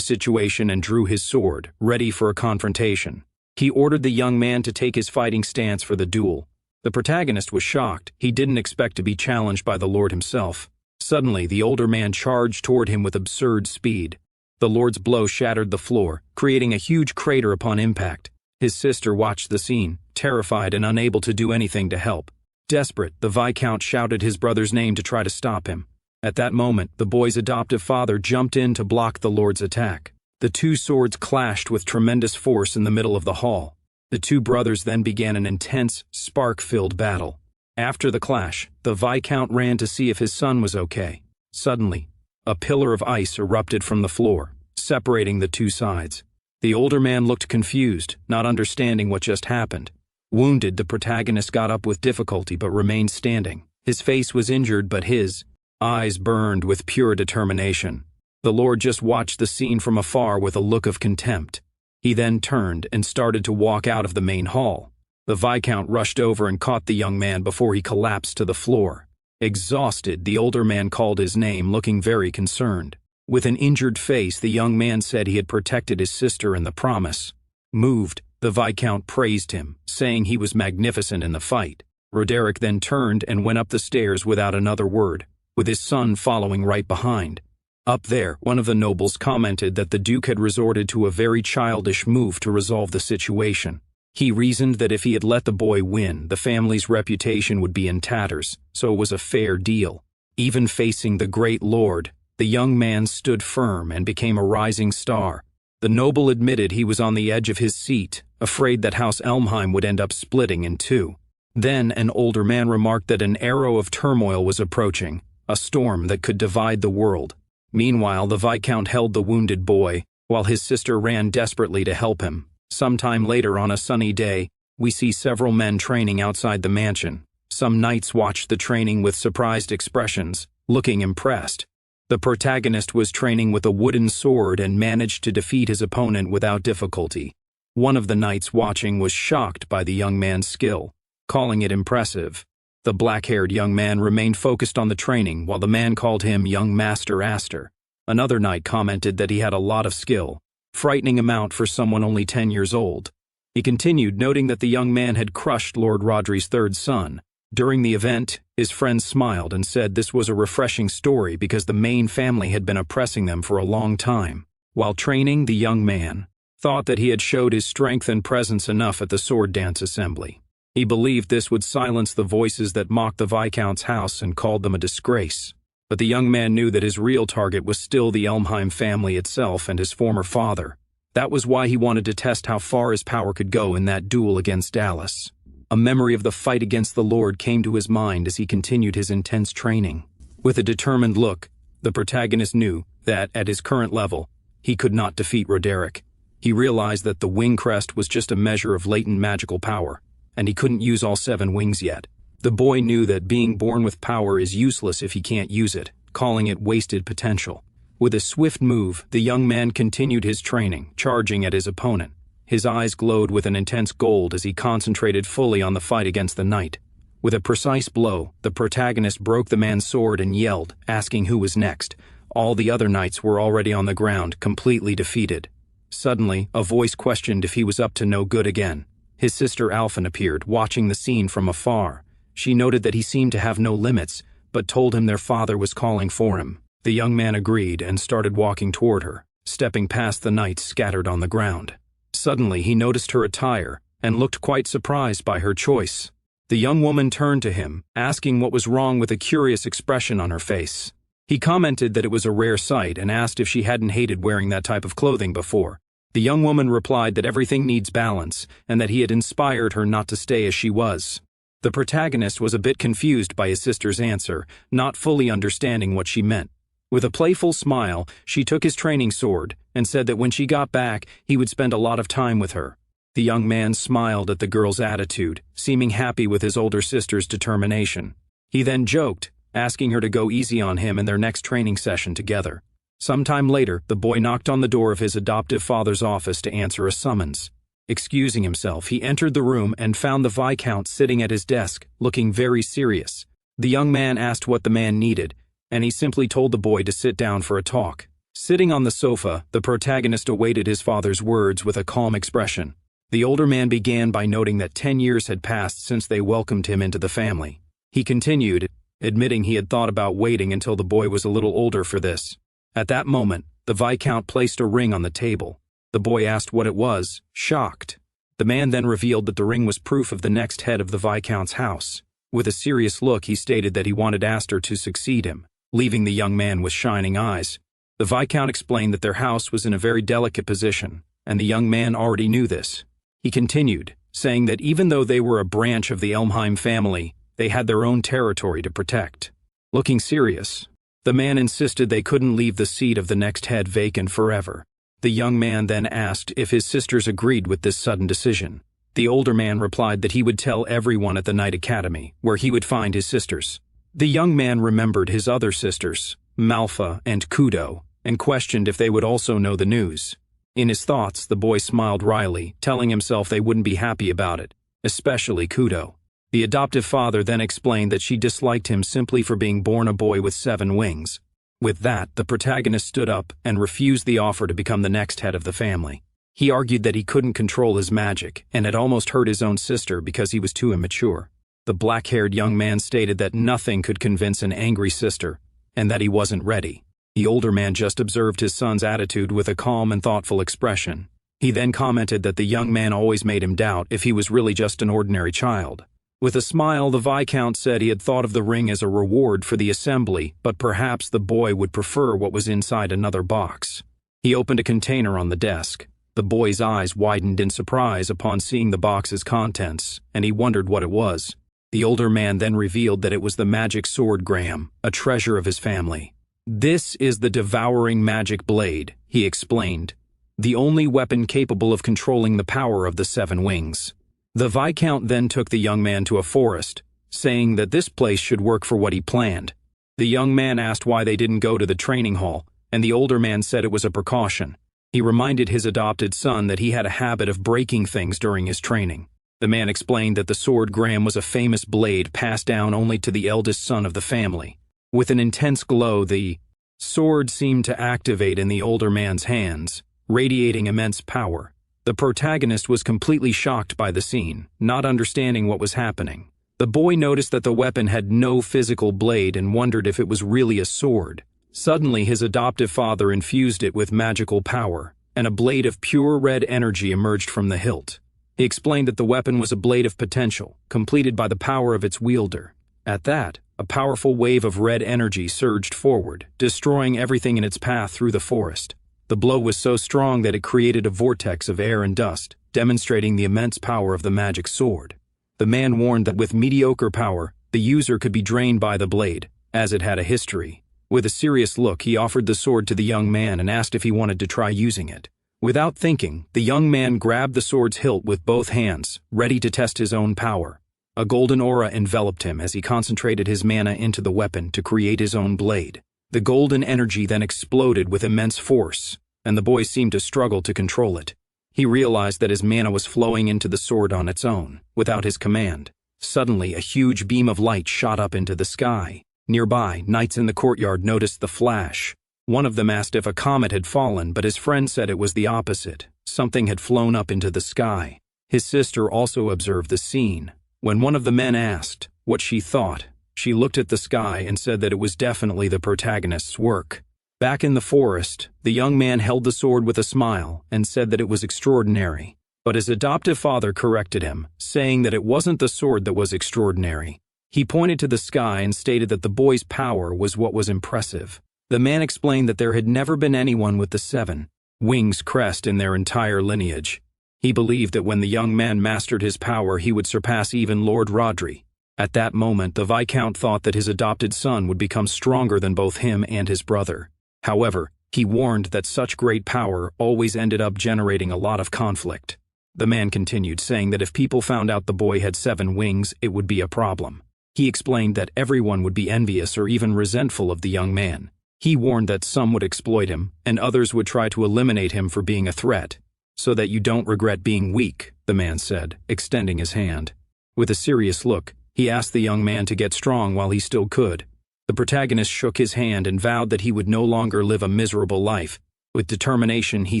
situation and drew his sword, ready for a confrontation. He ordered the young man to take his fighting stance for the duel. The protagonist was shocked. He didn't expect to be challenged by the Lord himself. Suddenly, the older man charged toward him with absurd speed. The Lord's blow shattered the floor, creating a huge crater upon impact. His sister watched the scene, terrified and unable to do anything to help. Desperate, the Viscount shouted his brother's name to try to stop him. At that moment, the boy's adoptive father jumped in to block the Lord's attack. The two swords clashed with tremendous force in the middle of the hall. The two brothers then began an intense, spark-filled battle. After the clash, the Viscount ran to see if his son was okay. Suddenly, a pillar of ice erupted from the floor, separating the two sides. The older man looked confused, not understanding what just happened. Wounded, the protagonist got up with difficulty but remained standing. His face was injured, but his eyes burned with pure determination. The Lord just watched the scene from afar with a look of contempt. He then turned and started to walk out of the main hall. The Viscount rushed over and caught the young man before he collapsed to the floor. Exhausted, the older man called his name, looking very concerned. With an injured face, the young man said he had protected his sister and the promise. Moved, the Viscount praised him, saying he was magnificent in the fight. Rodrik then turned and went up the stairs without another word, with his son following right behind. Up there, one of the nobles commented that the Duke had resorted to a very childish move to resolve the situation. He reasoned that if he had let the boy win, the family's reputation would be in tatters, so it was a fair deal. Even facing the great lord, the young man stood firm and became a rising star. The noble admitted he was on the edge of his seat, afraid that House Elmheim would end up splitting in two. Then an older man remarked that an arrow of turmoil was approaching, a storm that could divide the world. Meanwhile, the Viscount held the wounded boy, while his sister ran desperately to help him. Sometime later on a sunny day, we see several men training outside the mansion. Some knights watched the training with surprised expressions, looking impressed. The protagonist was training with a wooden sword and managed to defeat his opponent without difficulty. One of the knights watching was shocked by the young man's skill, calling it impressive. The black-haired young man remained focused on the training, while the man called him Young Master Astor. Another knight commented that he had a lot of skill, frightening amount for someone only 10 years old. He continued, noting that the young man had crushed Lord Rodrik's third son. During the event, his friends smiled and said this was a refreshing story because the main family had been oppressing them for a long time. While training, the young man thought that he had showed his strength and presence enough at the sword dance assembly. He believed this would silence the voices that mocked the Viscount's house and called them a disgrace. But the young man knew that his real target was still the Elmheim family itself and his former father. That was why he wanted to test how far his power could go in that duel against Dallas. A memory of the fight against the Lord came to his mind as he continued his intense training. With a determined look, the protagonist knew that, at his current level, he could not defeat Rodrik. He realized that the wing crest was just a measure of latent magical power, and he couldn't use all 7 wings yet. The boy knew that being born with power is useless if he can't use it, calling it wasted potential. With a swift move, the young man continued his training, charging at his opponent. His eyes glowed with an intense gold as he concentrated fully on the fight against the knight. With a precise blow, the protagonist broke the man's sword and yelled, asking who was next. All the other knights were already on the ground, completely defeated. Suddenly, a voice questioned if he was up to no good again. His sister Alphen appeared, watching the scene from afar. She noted that he seemed to have no limits, but told him their father was calling for him. The young man agreed and started walking toward her, stepping past the knights scattered on the ground. Suddenly, he noticed her attire and looked quite surprised by her choice. The young woman turned to him, asking what was wrong with a curious expression on her face. He commented that it was a rare sight and asked if she hadn't hated wearing that type of clothing before. The young woman replied that everything needs balance and that he had inspired her not to stay as she was. The protagonist was a bit confused by his sister's answer, not fully understanding what she meant. With a playful smile, she took his training sword and said that when she got back, he would spend a lot of time with her. The young man smiled at the girl's attitude, seeming happy with his older sister's determination. He then joked, asking her to go easy on him in their next training session together. Sometime later, the boy knocked on the door of his adoptive father's office to answer a summons. Excusing himself, he entered the room and found the Viscount sitting at his desk, looking very serious. The young man asked what the man needed, and he simply told the boy to sit down for a talk. Sitting on the sofa, the protagonist awaited his father's words with a calm expression. The older man began by noting that 10 years had passed since they welcomed him into the family. He continued, admitting he had thought about waiting until the boy was a little older for this. At that moment, the Viscount placed a ring on the table. The boy asked what it was, shocked. The man then revealed that the ring was proof of the next head of the Viscount's house. With a serious look, he stated that he wanted Astor to succeed him, leaving the young man with shining eyes. The Viscount explained that their house was in a very delicate position, and the young man already knew this. He continued, saying that even though they were a branch of the Elmheim family, they had their own territory to protect. Looking serious, the man insisted they couldn't leave the seat of the next head vacant forever. The young man then asked if his sisters agreed with this sudden decision. The older man replied that he would tell everyone at the Knight Academy, where he would find his sisters. The young man remembered his other sisters, Malfa and Kudo, and questioned if they would also know the news. In his thoughts, the boy smiled wryly, telling himself they wouldn't be happy about it, especially Kudo. The adoptive father then explained that she disliked him simply for being born a boy with 7 wings. With that, the protagonist stood up and refused the offer to become the next head of the family. He argued that he couldn't control his magic and had almost hurt his own sister because he was too immature. The black-haired young man stated that nothing could convince an angry sister and that he wasn't ready. The older man just observed his son's attitude with a calm and thoughtful expression. He then commented that the young man always made him doubt if he was really just an ordinary child. With a smile, the Viscount said he had thought of the ring as a reward for the assembly, but perhaps the boy would prefer what was inside another box. He opened a container on the desk. The boy's eyes widened in surprise upon seeing the box's contents, and he wondered what it was. The older man then revealed that it was the magic sword Graham, a treasure of his family. "This is the devouring magic blade," he explained, "the only weapon capable of controlling the power of the 7 wings." The Viscount then took the young man to a forest, saying that this place should work for what he planned. The young man asked why they didn't go to the training hall, and the older man said it was a precaution. He reminded his adopted son that he had a habit of breaking things during his training. The man explained that the sword Graham was a famous blade passed down only to the eldest son of the family. With an intense glow, the sword seemed to activate in the older man's hands, radiating immense power. The protagonist was completely shocked by the scene, not understanding what was happening. The boy noticed that the weapon had no physical blade and wondered if it was really a sword. Suddenly, his adoptive father infused it with magical power, and a blade of pure red energy emerged from the hilt. He explained that the weapon was a blade of potential, completed by the power of its wielder. At that, a powerful wave of red energy surged forward, destroying everything in its path through the forest. The blow was so strong that it created a vortex of air and dust, demonstrating the immense power of the magic sword. The man warned that with mediocre power, the user could be drained by the blade, as it had a history. With a serious look, he offered the sword to the young man and asked if he wanted to try using it. Without thinking, the young man grabbed the sword's hilt with both hands, ready to test his own power. A golden aura enveloped him as he concentrated his mana into the weapon to create his own blade. The golden energy then exploded with immense force, and the boy seemed to struggle to control it. He realized that his mana was flowing into the sword on its own, without his command. Suddenly, a huge beam of light shot up into the sky. Nearby, knights in the courtyard noticed the flash. One of them asked if a comet had fallen, but his friend said it was the opposite. Something had flown up into the sky. His sister also observed the scene. When one of the men asked what she thought, she looked at the sky and said that it was definitely the protagonist's work. Back in the forest, the young man held the sword with a smile and said that it was extraordinary. But his adoptive father corrected him, saying that it wasn't the sword that was extraordinary. He pointed to the sky and stated that the boy's power was what was impressive. The man explained that there had never been anyone with the 7 wings crest in their entire lineage. He believed that when the young man mastered his power, he would surpass even Lord Rodrik. At that moment, the Viscount thought that his adopted son would become stronger than both him and his brother. However, he warned that such great power always ended up generating a lot of conflict. The man continued, saying that if people found out the boy had 7 wings, it would be a problem. He explained that everyone would be envious or even resentful of the young man. He warned that some would exploit him, and others would try to eliminate him for being a threat. "So that you don't regret being weak," the man said, extending his hand. With a serious look, he asked the young man to get strong while he still could. The protagonist shook his hand and vowed that he would no longer live a miserable life. With determination, he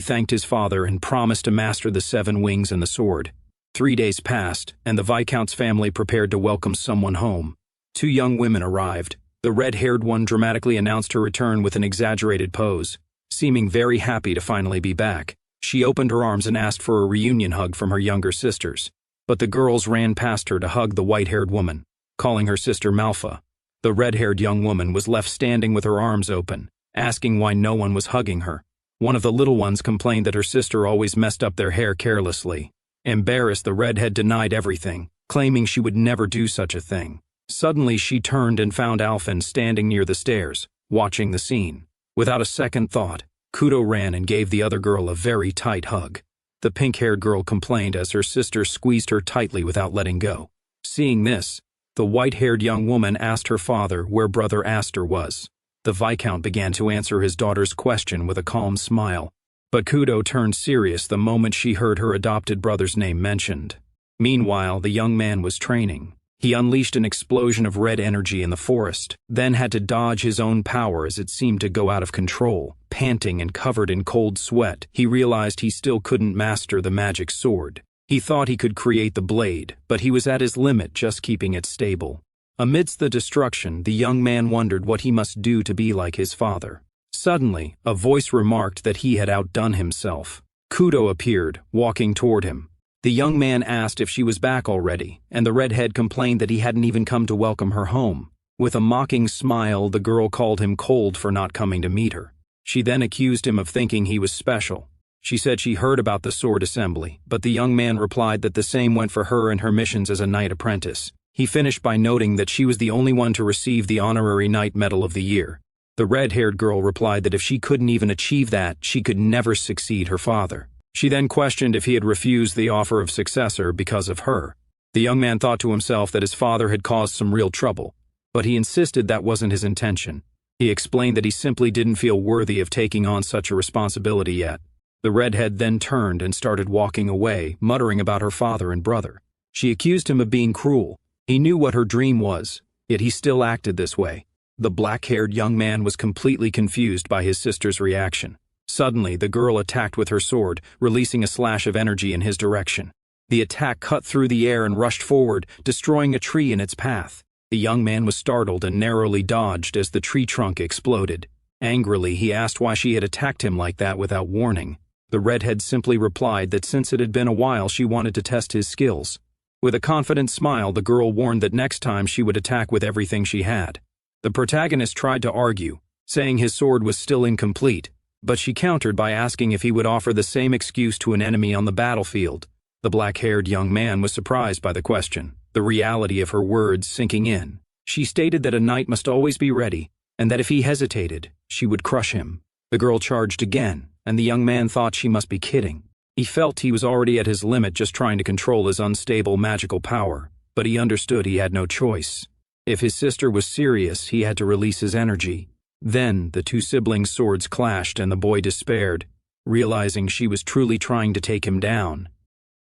thanked his father and promised to master the 7 wings and the sword. 3 days passed, and the Viscount's family prepared to welcome someone home. 2 young women arrived. The red-haired one dramatically announced her return with an exaggerated pose, seeming very happy to finally be back. She opened her arms and asked for a reunion hug from her younger sisters. But the girls ran past her to hug the white-haired woman, calling her sister Manhwa. The red-haired young woman was left standing with her arms open, asking why no one was hugging her. One of the little ones complained that her sister always messed up their hair carelessly. Embarrassed, the redhead denied everything, claiming she would never do such a thing. Suddenly, she turned and found Alphen standing near the stairs, watching the scene. Without a second thought, Kudo ran and gave the other girl a very tight hug. The pink-haired girl complained as her sister squeezed her tightly without letting go. Seeing this, the white-haired young woman asked her father where brother Aster was. The Viscount began to answer his daughter's question with a calm smile, but Kudo turned serious the moment she heard her adopted brother's name mentioned. Meanwhile, the young man was training. He unleashed an explosion of red energy in the forest, then had to dodge his own power as it seemed to go out of control. Panting and covered in cold sweat, he realized he still couldn't master the magic sword. He thought he could create the blade, but he was at his limit just keeping it stable. Amidst the destruction, the young man wondered what he must do to be like his father. Suddenly, a voice remarked that he had outdone himself. Kudo appeared, walking toward him. The young man asked if she was back already, and the redhead complained that he hadn't even come to welcome her home. With a mocking smile, the girl called him cold for not coming to meet her. She then accused him of thinking he was special. She said she heard about the sword assembly, but the young man replied that the same went for her and her missions as a knight apprentice. He finished by noting that she was the only one to receive the honorary Knight Medal of the Year. The red-haired girl replied that if she couldn't even achieve that, she could never succeed her father. She then questioned if he had refused the offer of successor because of her. The young man thought to himself that his father had caused some real trouble, but he insisted that wasn't his intention. He explained that he simply didn't feel worthy of taking on such a responsibility yet. The redhead then turned and started walking away, muttering about her father and brother. She accused him of being cruel. He knew what her dream was, yet he still acted this way. The black-haired young man was completely confused by his sister's reaction. Suddenly, the girl attacked with her sword, releasing a slash of energy in his direction. The attack cut through the air and rushed forward, destroying a tree in its path. The young man was startled and narrowly dodged as the tree trunk exploded. Angrily, he asked why she had attacked him like that without warning. The redhead simply replied that since it had been a while, she wanted to test his skills. With a confident smile, the girl warned that next time she would attack with everything she had. The protagonist tried to argue, saying his sword was still incomplete, but she countered by asking if he would offer the same excuse to an enemy on the battlefield. The black-haired young man was surprised by the question, the reality of her words sinking in. She stated that a knight must always be ready, and that if he hesitated, she would crush him. The girl charged again, and the young man thought she must be kidding. He felt he was already at his limit just trying to control his unstable magical power, but he understood he had no choice. If his sister was serious, he had to release his energy. Then, the 2 siblings' swords clashed and the boy despaired, realizing she was truly trying to take him down.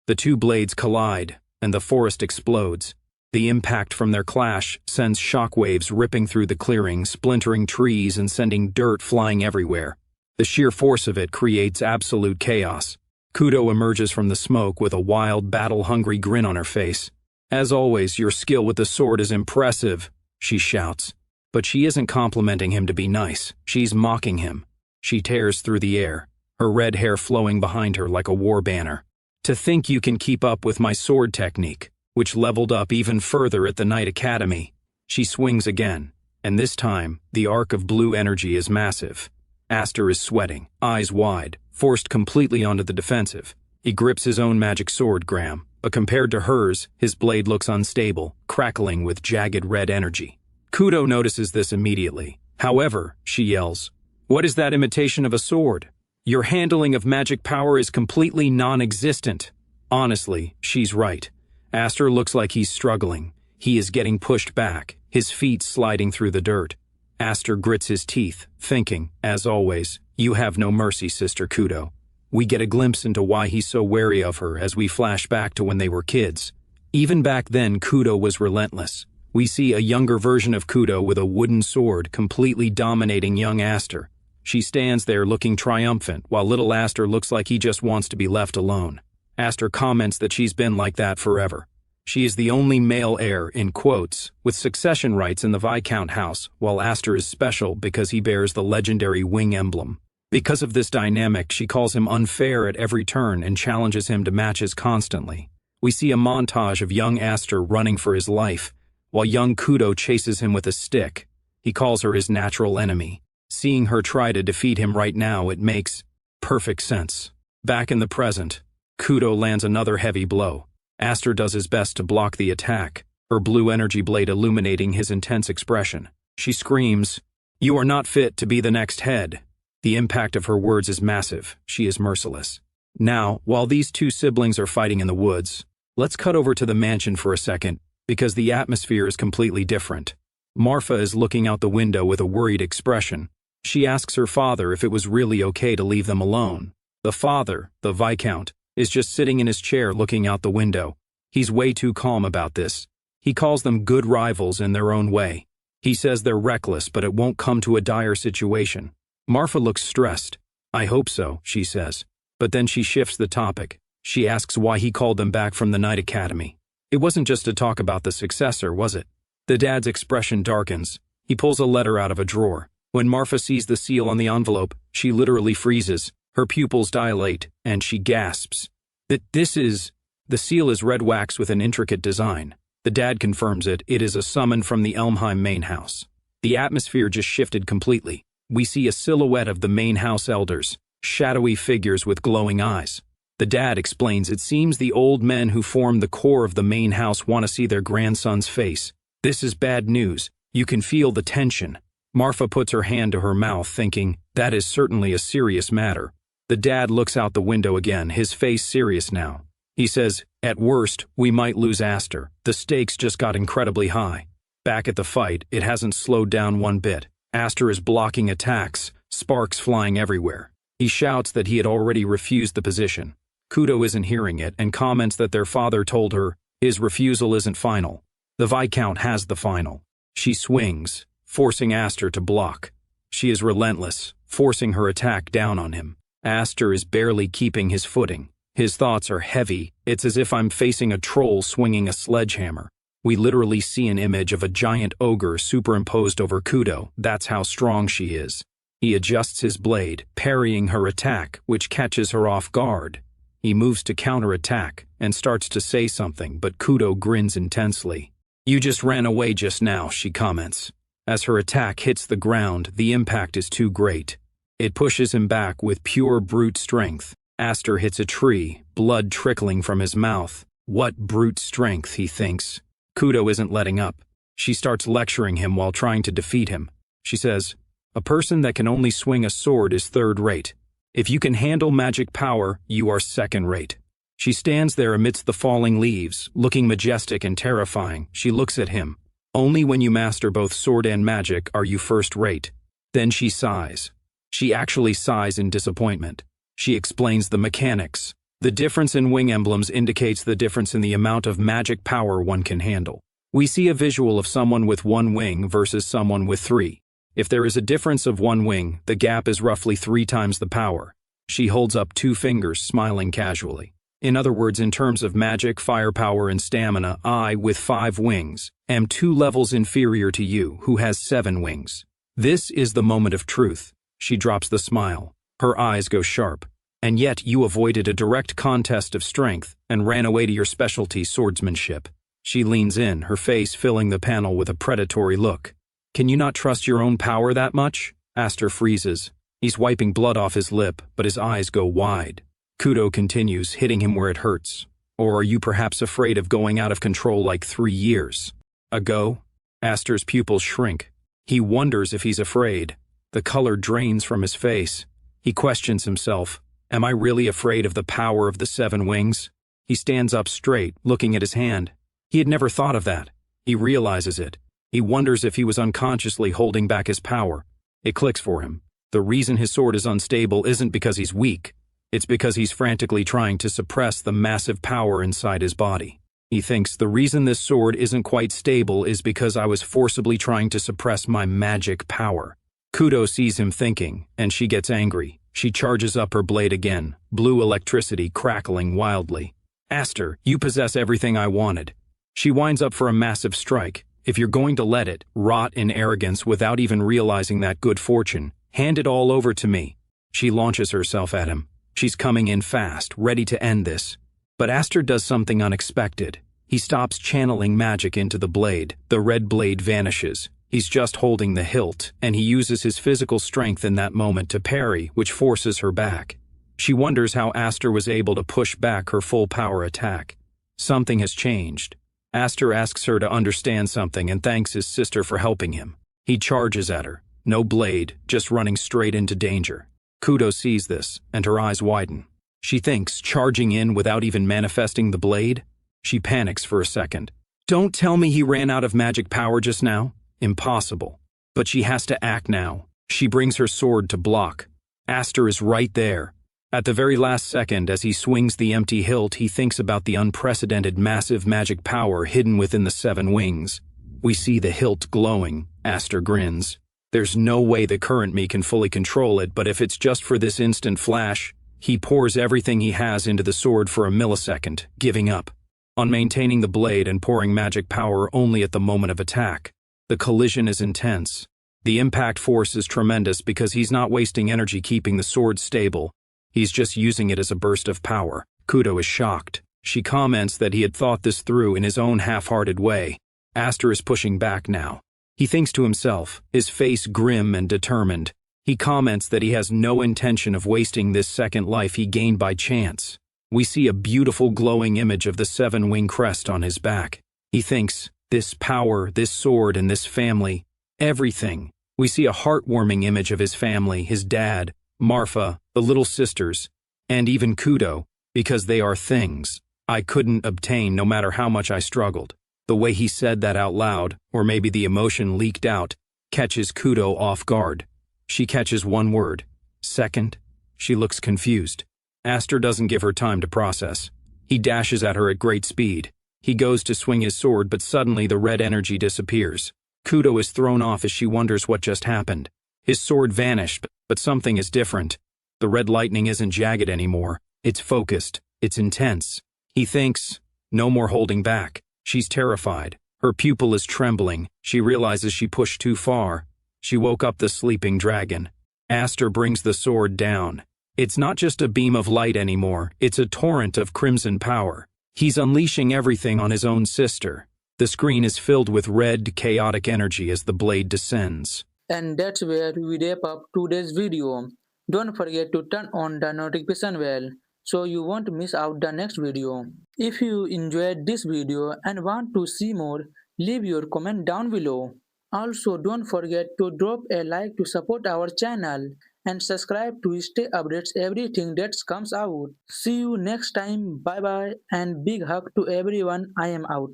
The 2 blades collide, and the forest explodes. The impact from their clash sends shockwaves ripping through the clearing, splintering trees and sending dirt flying everywhere. The sheer force of it creates absolute chaos. Kudo emerges from the smoke with a wild, battle-hungry grin on her face. "As always, your skill with the sword is impressive," she shouts. But she isn't complimenting him to be nice. She's mocking him. She tears through the air, her red hair flowing behind her like a war banner. "To think you can keep up with my sword technique, which leveled up even further at the Knight Academy." She swings again, and this time, the arc of blue energy is massive. Aster is sweating, eyes wide, forced completely onto the defensive. He grips his own magic sword, Graham, but compared to hers, his blade looks unstable, crackling with jagged red energy. Kudo notices this immediately. "However," she yells, "what is that imitation of a sword? Your handling of magic power is completely non-existent." Honestly, she's right. Aster looks like he's struggling. He is getting pushed back, his feet sliding through the dirt. Aster grits his teeth, thinking, as always, "You have no mercy, Sister Kudo." We get a glimpse into why he's so wary of her as we flash back to when they were kids. Even back then, Kudo was relentless. We see a younger version of Kudo with a wooden sword completely dominating young Aster. She stands there looking triumphant, while little Aster looks like he just wants to be left alone. Aster comments that she's been like that forever. She is the only male heir, in quotes, with succession rights in the Viscount house, while Aster is special because he bears the legendary wing emblem. Because of this dynamic, she calls him unfair at every turn and challenges him to matches constantly. We see a montage of young Aster running for his life, while young Kudo chases him with a stick. He calls her his natural enemy. Seeing her try to defeat him right now, it makes perfect sense. Back in the present, Kudo lands another heavy blow. Aster does his best to block the attack, her blue energy blade illuminating his intense expression. She screams, "You are not fit to be the next head." The impact of her words is massive. She is merciless. Now, while these two siblings are fighting in the woods, let's cut over to the mansion for a second, because the atmosphere is completely different. Marfa is looking out the window with a worried expression. She asks her father if it was really okay to leave them alone. The father, the Viscount, is just sitting in his chair looking out the window. He's way too calm about this. He calls them good rivals in their own way. He says they're reckless, but it won't come to a dire situation. Marfa looks stressed. "I hope so," she says. But then she shifts the topic. She asks why he called them back from the Night Academy. It wasn't just to talk about the successor, was it? The dad's expression darkens. He pulls a letter out of a drawer. When Marfa sees the seal on the envelope, she literally freezes. Her pupils dilate, and she gasps. The seal is red wax with an intricate design. The dad confirms it. It is a summon from the Elmheim main house. The atmosphere just shifted completely. We see a silhouette of the main house elders, shadowy figures with glowing eyes. The dad explains it seems the old men who form the core of the main house want to see their grandson's face. This is bad news. You can feel the tension. Marfa puts her hand to her mouth, thinking, that is certainly a serious matter. The dad looks out the window again, his face serious now. He says, "At worst, we might lose Aster. The stakes just got incredibly high." Back at the fight, it hasn't slowed down one bit. Aster is blocking attacks, sparks flying everywhere. He shouts that he had already refused the position. Kudo isn't hearing it and comments that their father told her his refusal isn't final. The Viscount has the final. She swings, forcing Aster to block. She is relentless, forcing her attack down on him. Aster is barely keeping his footing. His thoughts are heavy. It's as if I'm facing a troll swinging a sledgehammer. We literally see an image of a giant ogre superimposed over Kudo. That's how strong she is. He adjusts his blade, parrying her attack, which catches her off guard. He moves to counterattack and starts to say something, but Kudo grins intensely. "You just ran away just now," she comments. As her attack hits the ground, the impact is too great. It pushes him back with pure brute strength. Aster hits a tree, blood trickling from his mouth. What brute strength, he thinks. Kudo isn't letting up. She starts lecturing him while trying to defeat him. She says, "A person that can only swing a sword is third-rate. If you can handle magic power, you are second-rate." She stands there amidst the falling leaves, looking majestic and terrifying. She looks at him. "Only when you master both sword and magic are you first-rate." Then she sighs. She actually sighs in disappointment. She explains the mechanics. The difference in wing emblems indicates the difference in the amount of magic power one can handle. We see a visual of someone with one wing versus someone with three. If there is a difference of one wing, the gap is roughly 3 times the power. She holds up 2 fingers, smiling casually. In other words, in terms of magic, firepower, and stamina, I, with 5 wings, am 2 levels inferior to you, who has 7 wings. This is the moment of truth. She drops the smile. Her eyes go sharp. And yet you avoided a direct contest of strength and ran away to your specialty, swordsmanship. She leans in, her face filling the panel with a predatory look. "Can you not trust your own power that much?" Aster freezes. He's wiping blood off his lip, but his eyes go wide. Kudo continues, hitting him where it hurts. "Or are you perhaps afraid of going out of control like 3 years ago?" Aster's pupils shrink. He wonders if he's afraid. The color drains from his face. He questions himself. Am I really afraid of the power of the 7 wings? He stands up straight, looking at his hand. He had never thought of that. He realizes it. He wonders if he was unconsciously holding back his power. It clicks for him. The reason his sword is unstable isn't because he's weak. It's because he's frantically trying to suppress the massive power inside his body. He thinks the reason this sword isn't quite stable is because I was forcibly trying to suppress my magic power. Kudo sees him thinking, and she gets angry. She charges up her blade again, blue electricity crackling wildly. Aster, you possess everything I wanted. She winds up for a massive strike. If you're going to let it rot in arrogance without even realizing that good fortune, hand it all over to me. She launches herself at him. She's coming in fast, ready to end this. But Aster does something unexpected. He stops channeling magic into the blade. The red blade vanishes. He's just holding the hilt, and he uses his physical strength in that moment to parry, which forces her back. She wonders how Aster was able to push back her full power attack. Something has changed. Aster asks her to understand something and thanks his sister for helping him. He charges at her. No blade, just running straight into danger. Kudo sees this, and her eyes widen. She thinks, charging in without even manifesting the blade? She panics for a second. Don't tell me he ran out of magic power just now. Impossible. But she has to act now. She brings her sword to block. Aster is right there. At the very last second, as he swings the empty hilt, he thinks about the unprecedented massive magic power hidden within the 7 wings. We see the hilt glowing. Aster grins. There's no way the current me can fully control it, but if it's just for this instant flash, he pours everything he has into the sword for a millisecond, giving up on maintaining the blade and pouring magic power only at the moment of attack. The collision is intense. The impact force is tremendous because he's not wasting energy keeping the sword stable. He's just using it as a burst of power. Kudo is shocked. She comments that he had thought this through in his own half-hearted way. Aster is pushing back now. He thinks to himself, his face grim and determined. He comments that he has no intention of wasting this second life he gained by chance. We see a beautiful glowing image of the 7-wing crest on his back. He thinks, this power, this sword, and this family, everything. We see a heartwarming image of his family, his dad, Marfa, the little sisters, and even Kudo, because they are things I couldn't obtain no matter how much I struggled. The way he said that out loud, or maybe the emotion leaked out, catches Kudo off guard. She catches one word. Second. She looks confused. Aster doesn't give her time to process. He dashes at her at great speed. He goes to swing his sword, but suddenly the red energy disappears. Kudo is thrown off as she wonders what just happened. His sword vanished, but something is different. The red lightning isn't jagged anymore. It's focused. It's intense. He thinks, no more holding back. She's terrified. Her pupil is trembling. She realizes she pushed too far. She woke up the sleeping dragon. Aster brings the sword down. It's not just a beam of light anymore. It's a torrent of crimson power. He's unleashing everything on his own sister. The screen is filled with red, chaotic energy as the blade descends. And that's where we wrap up today's video. Don't forget to turn on the notification bell so you won't miss out the next video. If you enjoyed this video and want to see more, leave your comment down below. Also, don't forget to drop a like to support our channel and subscribe to stay updates everything that comes out. See you next time. Bye bye and big hug to everyone. I am out.